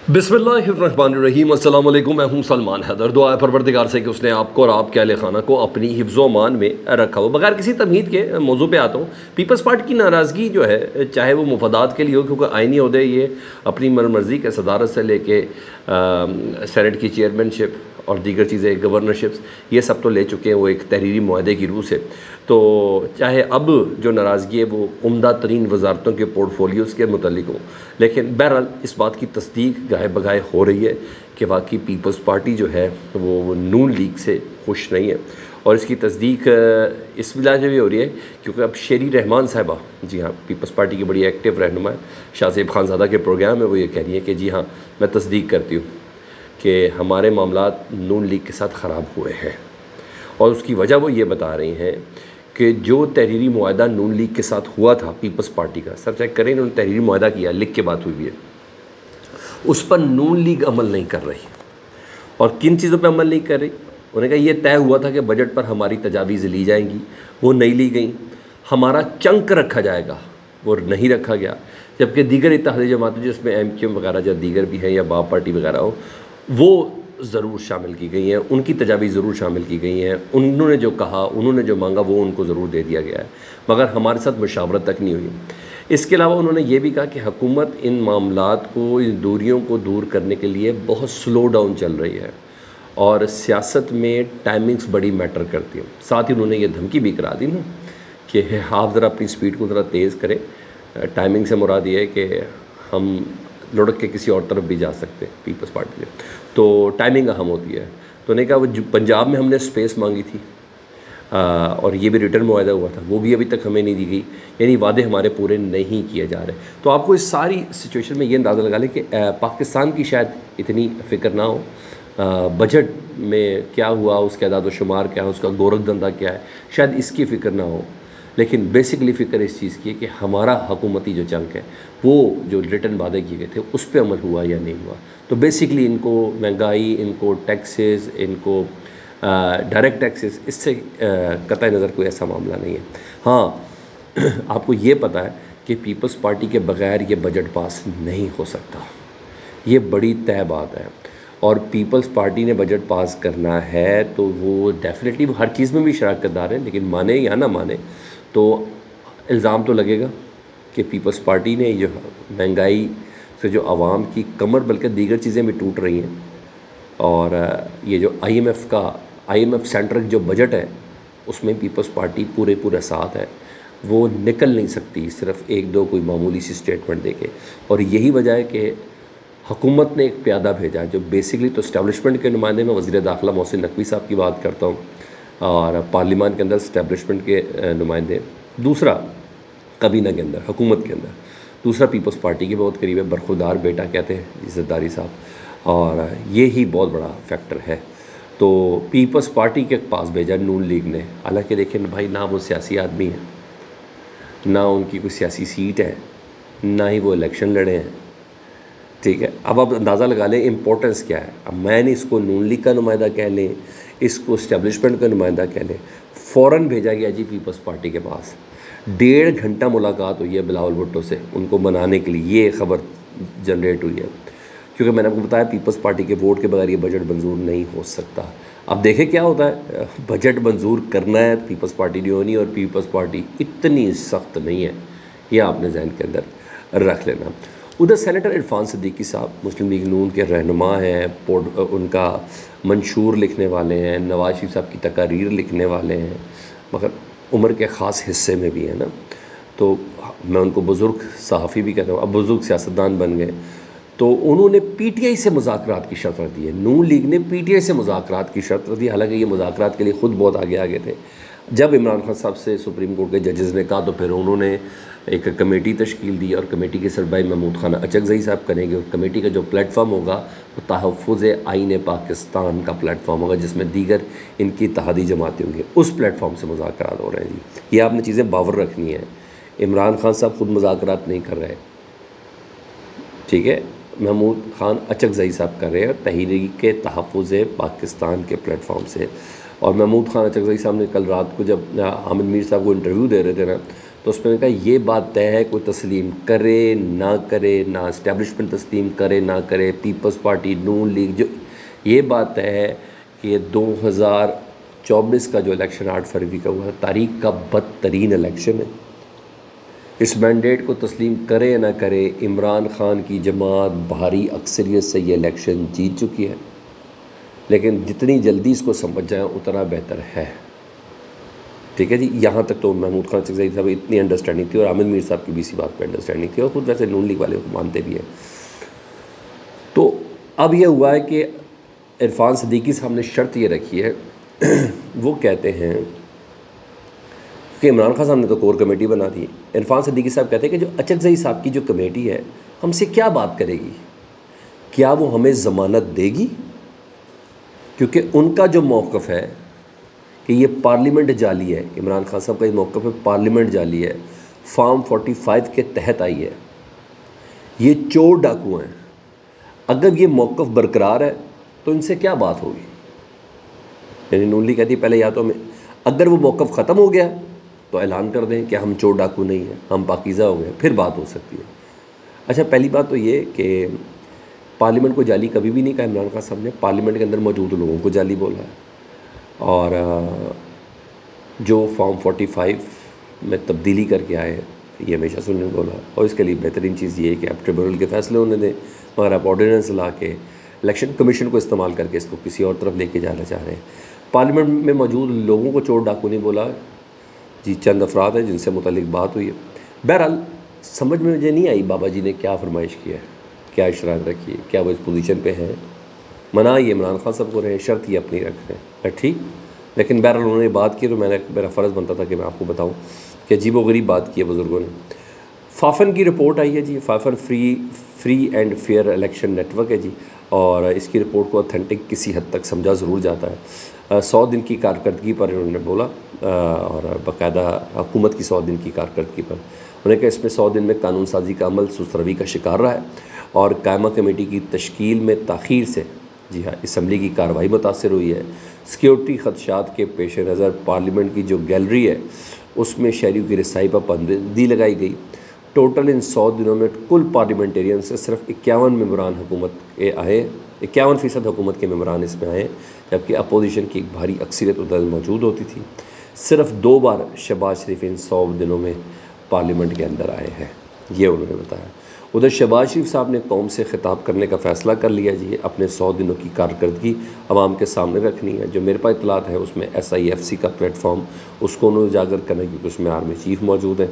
बिस्मिल्लाहिर्रहमानिर्रहीम। अस्सलाम वालेकुम। मैं हूं सलमान हैदर। दुआ है परवरदिगार से कि उसने आपको और आपके अहले खाना को अपनी हिफ्ज़ व अमान में रखा हो। बगैर किसी तमहीद के मौजू पे आता हूँ। पीपल्स पार्टी की नाराज़गी जो है, चाहे वो मुफादात के लिए हो, क्योंकि आइनी ओहदे ये अपनी मनमर्जी के सदारत से लेके सेनेट की चेयरमैनशिप और दीगर चीज़ें, गवर्नरशिप्स, ये सब तो ले चुके हैं वो एक तहरीरी मुआहदे की रूह से। तो चाहे अब जो नाराज़गी है वो उम्दा तरीन वजारतों के पोर्टफोलियोज़ के मुतल्लिक हो, लेकिन बहरहाल इस बात की तस्दीक गाहे बगाहे हो रही है कि वाकई पीपल्स पार्टी जो है वो नून लीग से खुश नहीं है। और इसकी तस्दीक इस वजह से भी हो रही है क्योंकि अब शेरी रहमान साहिबा, जी हाँ, पीपल्स पार्टी की बड़ी एक्टिव रहनुमा है, शाहज़ेब खानज़ादा के प्रोग्राम में वो ये कह रही है कि जी हाँ, मैं तस्दीक करती हूँ कि हमारे मामलात नून लीग के साथ ख़राब हुए हैं। और उसकी वजह वो ये बता रही हैं कि जो तहरीरी मुआहदा नून लीग के साथ हुआ था पीपल्स पार्टी का, सर चेक करें, इन्होंने तहरीरी मुआहदा किया, लिख के बात हुई भी है, उस पर नून लीग अमल नहीं कर रही। और किन चीज़ों पर अमल नहीं कर रही? उन्होंने कहा यह तय हुआ था कि बजट पर हमारी तजावीज़ ली जाएंगी, वो नहीं ली गई। हमारा चंक रखा जाएगा, वो नहीं रखा गया। जबकि दीगर इत्तेहादी जमातें जिसमें MQM वगैरह या दीगर भी हैं या बाप पार्टी वगैरह हो, वो ज़रूर शामिल की गई हैं, उनकी तजावीज़ ज़रूर शामिल की गई हैं। उन्होंने जो कहा, उन्होंने जो मांगा, वो उनको ज़रूर दे दिया गया है, मगर हमारे साथ मुशावरत तक नहीं हुई। इसके अलावा उन्होंने ये भी कहा कि हुकूमत इन मामलात को, इन दूरियों को दूर करने के लिए बहुत स्लो डाउन चल रही है और सियासत में टाइमिंग्स बड़ी मैटर करती हैं। साथ ही उन्होंने ये धमकी भी करा दी ना कि आप ज़रा अपनी स्पीड को ज़रा तेज़ करें। टाइमिंग से मुराद ये है कि हम लुढ़क के किसी और तरफ भी जा सकते हैं पीपल्स पार्टी में, तो टाइमिंग अहम होती है। तो उन्होंने कहा वो जो पंजाब में हमने स्पेस मांगी थी और ये भी रिटर्न मुआहदा हुआ था, वो भी अभी तक हमें नहीं दी गई, यानी वादे हमारे पूरे नहीं किए जा रहे। तो आपको इस सारी सिचुएशन में ये अंदाज़ा लगा लें कि पाकिस्तान की शायद इतनी फ़िक्र ना हो, बजट में क्या हुआ, उसके अदाद व शुमार क्या है, उसका गोरख धंधा क्या है, शायद इसकी फ़िक्र ना हो। लेकिन बेसिकली फ़िक्र इस चीज़ की है कि हमारा हुकूमती जो चंक है, वो जो रिटर्न वादे किए गए थे उस पर अमल हुआ या नहीं हुआ। तो बेसिकली इनको महंगाई, इनको टैक्सेस, इनको डायरेक्ट टैक्सेस, इससे कतई नज़र कोई ऐसा मामला नहीं है। हाँ, आपको ये पता है कि पीपल्स पार्टी के बग़ैर ये बजट पास नहीं हो सकता, ये बड़ी तय बात है। और पीपल्स पार्टी ने बजट पास करना है तो वो डेफिनेटली हर चीज़ में भी शराकत दार है, लेकिन माने या ना माने तो इल्ज़ाम तो लगेगा कि पीपल्स पार्टी ने जो महंगाई से जो आवाम की कमर, बल्कि दीगर चीज़ें भी टूट रही हैं, और ये जो IMF सेंट्रल जो बजट है उसमें पीपल्स पार्टी पूरे साथ है, वो निकल नहीं सकती सिर्फ एक दो कोई मामूली सी स्टेटमेंट देके। और यही वजह है कि हुकूमत ने एक प्यादा भेजा जो बेसिकली तो इस्टेब्लिशमेंट के नुमाइंदे में वज़ीर दाखिला मोहसिन नकवी साहब की बात करता हूँ, और पार्लियामान के अंदर इस्टेब्लिशमेंट के नुमाइंदे, दूसरा काबीना के अंदर, हुकूमत के अंदर, दूसरा पीपल्स पार्टी के बहुत करीब है, बरखुरदार बेटा कहते हैं इज़्ज़तदारी साहब, और ये ही बहुत बड़ा फैक्टर है। तो पीपल्स पार्टी के पास भेजा नून लीग ने, हालांकि देखें भाई, ना वो सियासी आदमी है, ना उनकी कोई सियासी सीट है, ना ही वो इलेक्शन लड़े हैं, ठीक है। अब आप अंदाज़ा लगा लें इम्पोर्टेंस क्या है। अब मैंने इसको नून लीग का नुमाइंदा कह लें, इसको इस्टेब्लिशमेंट का नुमाइंदा कह लें, फ़ौरन भेजा गया जी पीपल्स पार्टी के पास। 1.5 घंटा मुलाकात हुई है बिलावल भुट्टो से उनको बनाने के लिए, ये ख़बर जनरेट हुई है, क्योंकि मैंने आपको बताया पीपल्स पार्टी के वोट के बगैर ये बजट मंजूर नहीं हो सकता। अब देखें क्या होता है, बजट मंजूर करना है पीपल्स पार्टी ने होनी, और पीपल्स पार्टी इतनी सख्त नहीं है, यह आपने जहन के अंदर रख लेना। उधर सेनेटर इरफान सिद्दीकी साहब मुस्लिम लीग नून के रहनुमा हैं, उनका मंशूर लिखने वाले हैं, नवाज शरीफ साहब की तकारीर लिखने वाले हैं, मगर उम्र के ख़ास हिस्से में भी है ना, तो मैं उनको बुज़ुर्ग सहाफ़ी भी कहता हूँ, अब बुज़ुर्ग सियासतदान बन गए। तो उन्होंने PTI से मुज़ाकरात की शर्त रख दी है, नून लीग ने PTI से मुज़ाकरात की शर्त रख दी। हालांकि ये मुज़ाकरात के लिए ख़ुद बहुत आगे थे। जब इमरान खान साहब से सुप्रीम कोर्ट के जजेस ने कहा तो फिर उन्होंने एक कमेटी तश्कील दी, और कमेटी के सरबराह महमूद खान अचकज़ई साहब करेंगे। और कमेटी का जो प्लेटफॉर्म होगा वो तहफ़्फ़ुज़ आईन पाकिस्तान का प्लेटफॉर्म होगा, जिसमें दीगर इनकी इत्तेहादी जमातें होंगी, उस प्लेटफॉर्म से मुज़ाकरात हो रहे हैं जी। ये आपने चीज़ें बावर रखनी है। इमरान खान साहब खुद मुज़ाकरात नहीं कर रहे, ठीक है, महमूद खान अचकज़ई साहब कर रहे हैं तहरीक तहफ़्फ़ुज़ पाकिस्तान के प्लेटफॉर्म से। और महमूद खान अचकज़ई साहब ने कल रात को जब हामिद मीर साहब को इंटरव्यू दे रहे थे ना, तो تو اس میں کہا یہ بات طے ہے کوئی تسلیم کرے نہ کرے، نہ اسٹیبلشمنٹ تسلیم کرے نہ کرے، پیپلز پارٹی، نون لیگ، جو یہ بات طے ہے کہ 2024 کا جو الیکشن 8 فروری کا ہوا ہے تاریخ کا بدترین الیکشن ہے۔ اس مینڈیٹ کو تسلیم کرے نہ کرے، عمران خان کی جماعت بھاری اکثریت سے یہ الیکشن جیت چکی ہے، لیکن جتنی جلدی اس کو سمجھ جائیں اتنا بہتر ہے۔ ٹھیک ہے جی، یہاں تک تو محمود خان چکزئی صاحب اتنی انڈرسٹینڈنگ تھی، اور عامر میر صاحب کی بھی اسی بات پہ انڈرسٹینڈنگ تھی، اور خود ویسے نون لیگ والے کو مانتے بھی ہیں۔ تو اب یہ ہوا ہے کہ عرفان صدیقی صاحب نے شرط یہ رکھی ہے، وہ کہتے ہیں کہ عمران خان صاحب نے تو کور کمیٹی بنا دی، عرفان صدیقی صاحب کہتے ہیں کہ جو اچکزئی صاحب کی جو کمیٹی ہے ہم سے کیا بات کرے گی، کیا وہ ہمیں ضمانت دے گی؟ کیونکہ ان کا جو موقف ہے کہ یہ پارلیمنٹ جعلی ہے، عمران خان صاحب کا یہ موقف ہے پارلیمنٹ جعلی ہے، فارم 45 کے تحت آئی ہے، یہ چور ڈاکو ہیں، اگر یہ موقف برقرار ہے تو ان سے کیا بات ہوگی؟ یعنی نون لیگ کہتی ہے پہلے یا تو ہمیں، اگر وہ موقف ختم ہو گیا تو اعلان کر دیں کہ ہم چور ڈاکو نہیں ہیں، ہم پاکیزہ ہو گئے، پھر بات ہو سکتی ہے۔ اچھا، پہلی بات تو یہ کہ پارلیمنٹ کو جعلی کبھی بھی نہیں کہا عمران خان صاحب نے، پارلیمنٹ کے اندر موجود لوگوں کو جعلی بولا ہے، اور جو فارم 45 میں تبدیلی کر کے آئے ہیں یہ ہمیشہ سے انہوں نے بولا، اور اس کے لیے بہترین چیز یہ ہے کہ آپ ٹریبونل کے فیصلے انہیں دیں، مگر آپ آرڈیننس لا کے الیکشن کمیشن کو استعمال کر کے اس کو کسی اور طرف لے کے جانا چاہ رہے ہیں۔ پارلیمنٹ میں موجود لوگوں کو چور ڈاکو نہیں بولا جی، چند افراد ہیں جن سے متعلق بات ہوئی ہے۔ بہرحال سمجھ میں مجھے نہیں آئی بابا جی نے کیا فرمائش کی ہے، کیا اشارت رکھی ہے، کیا وہ اس پوزیشن پہ ہیں؟ منع یہ عمران خان صاحب کو رہے، شرط یہ اپنی رکھ رہے ہیں، ٹھیک، لیکن بہرحال انہوں نے بات کی تو میرا فرض بنتا تھا کہ میں آپ کو بتاؤں کہ عجیب و غریب بات کی ہے بزرگوں نے۔ فافن کی رپورٹ آئی ہے جی، FAFEN free and fair election network ہے جی، اور اس کی رپورٹ کو اوتھینٹک کسی حد تک سمجھا ضرور جاتا ہے۔ 100 دن کی کارکردگی پر انہوں نے بولا، اور باقاعدہ حکومت کی 100 دن کی کارکردگی پر انہوں نے کہا اس میں 100 دن میں قانون سازی کا عمل سست روی کا شکار رہا ہے، اور قائمہ کمیٹی کی تشکیل میں تاخیر سے جی ہاں اسمبلی کی کارروائی متاثر ہوئی ہے۔ سیکیورٹی خدشات کے پیش نظر پارلیمنٹ کی جو گیلری ہے اس میں شہریوں کی رسائی پر پابندی لگائی گئی۔ ٹوٹل ان 100 دنوں میں کل پارلیمنٹیرین سے صرف 51 ممبران حکومت کے آئے، 51% حکومت کے ممبران اس میں آئے، جبکہ اپوزیشن کی ایک بھاری اکثریت ادھر موجود ہوتی تھی۔ صرف 2 بار شہباز شریف ان 100 دنوں میں پارلیمنٹ کے اندر آئے ہیں، یہ انہوں نے بتایا۔ ادھر شہباز شریف صاحب نے قوم سے خطاب کرنے کا فیصلہ کر لیا جی، اپنے 100 دنوں کی کارکردگی عوام کے سامنے رکھنی ہے۔ جو میرے پاس اطلاعات ہے اس میں SIFC کا پلیٹ فارم اس کو انہوں نے اجاگر کرنا ہے، کیونکہ اس میں آرمی چیف موجود ہیں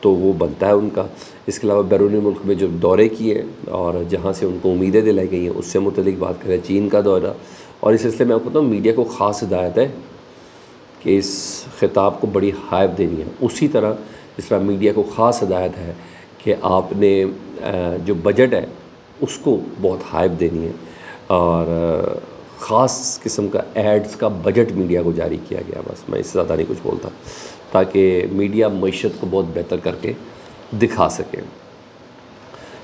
تو وہ بنتا ہے ان کا۔ اس کے علاوہ بیرونی ملک میں جو دورے کیے اور جہاں سے ان کو امیدیں دلائی گئی ہیں اس سے متعلق بات کریں، چین کا دورہ، اور اس سلسلے میں آپ کو بتاؤں میڈیا کو خاص ہدایت ہے کہ اس خطاب کو بڑی ہائپ دینی ہے، اسی طرح جس طرح میڈیا کو خاص ہدایت ہے کہ آپ نے جو بجٹ ہے اس کو بہت ہائپ دینی ہے، اور خاص قسم کا ایڈز کا بجٹ میڈیا کو جاری کیا گیا۔ بس میں اس سے زیادہ نہیں کچھ بولتا، تاکہ میڈیا معیشت کو بہت بہتر کر کے دکھا سکے۔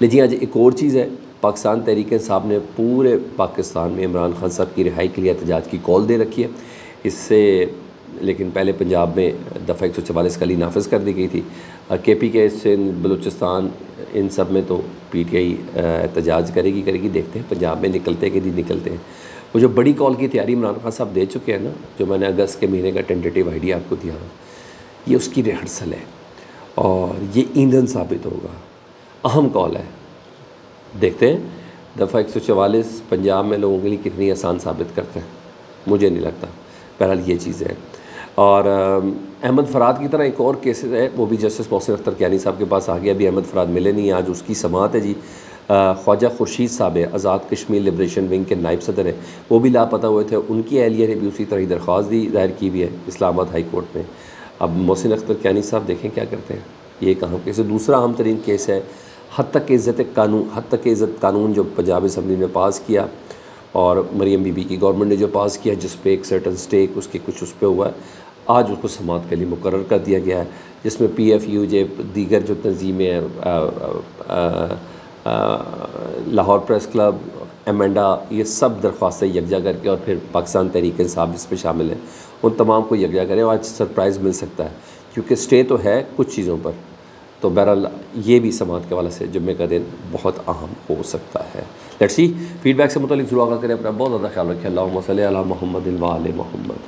لیکن آج ایک اور چیز ہے، پاکستان تحریک انصاف نے پورے پاکستان میں عمران خان صاحب کی رہائی کے لیے احتجاج کی کال دے رکھی ہے۔ اس سے لیکن پہلے پنجاب میں دفعہ 144 کل ہی نافذ کر دی گئی تھی، KPK سندھ بلوچستان ان سب میں تو PTI احتجاج کرے گی، دیکھتے ہیں پنجاب میں نکلتے ہیں کہ نہیں نکلتے ہیں۔ وہ جو بڑی کال کی تیاری عمران خان صاحب دے چکے ہیں نا، جو میں نے اگست کے مہینے کا ٹینٹیٹیو آئیڈیا آپ کو دیا، یہ اس کی ریہرسل ہے اور یہ ایندھن ثابت ہوگا، اہم کال ہے۔ دیکھتے ہیں دفعہ 144 پنجاب میں لوگوں کے لیے کتنی آسان ثابت کرتے ہیں، مجھے نہیں لگتا۔ بہرحال یہ چیز ہے۔ اور احمد فراد کی طرح ایک اور کیس ہے، وہ بھی جسٹس محسن اختر کیانی صاحب کے پاس آ گیا، ابھی احمد فراد ملے نہیں، آج اس کی سماعت ہے جی۔ خواجہ خورشید صاحب ہے، آزاد کشمیر لبریشن ونگ کے نائب صدر ہیں، وہ بھی لاپتہ ہوئے تھے، ان کی اہلیہ نے بھی اسی طرح درخواست دی، دائر کی بھی ہے اسلام آباد ہائی کورٹ میں۔ اب محسن اختر کیانی صاحب دیکھیں کیا کرتے ہیں، یہ ایک اہم کیس ہے۔ دوسرا اہم ترین کیس ہے حد تک عزت قانون جو پنجاب اسمبلی نے پاس کیا، اور مریم بی بی کی گورنمنٹ نے جو پاس کیا، جس پہ ایک سرٹن سٹیک اس کے کچھ اس پہ ہوا ہے، آج اس کو سماعت کے لیے مقرر کر دیا گیا ہے، جس میں PFU دیگر جو تنظیمیں ہیں، لاہور پریس کلب، ایمنڈا، یہ سب درخواستیں یکجا کر کے، اور پھر پاکستان تحریک انصاف جس پہ شامل ہیں، ان تمام کو یکجا کریں، اور آج سرپرائز مل سکتا ہے کیونکہ اسٹے تو ہے کچھ چیزوں پر. تو بہرحال یہ بھی سماعت کے حوالے سے جمعے کا دن بہت اہم ہو سکتا ہے. لیٹس سی فیڈ بیک سے متعلق ضرور آگاہ کریں. اپنا بہت زیادہ خیال رکھیں. اللہم صلی علی محمد و آل محمد.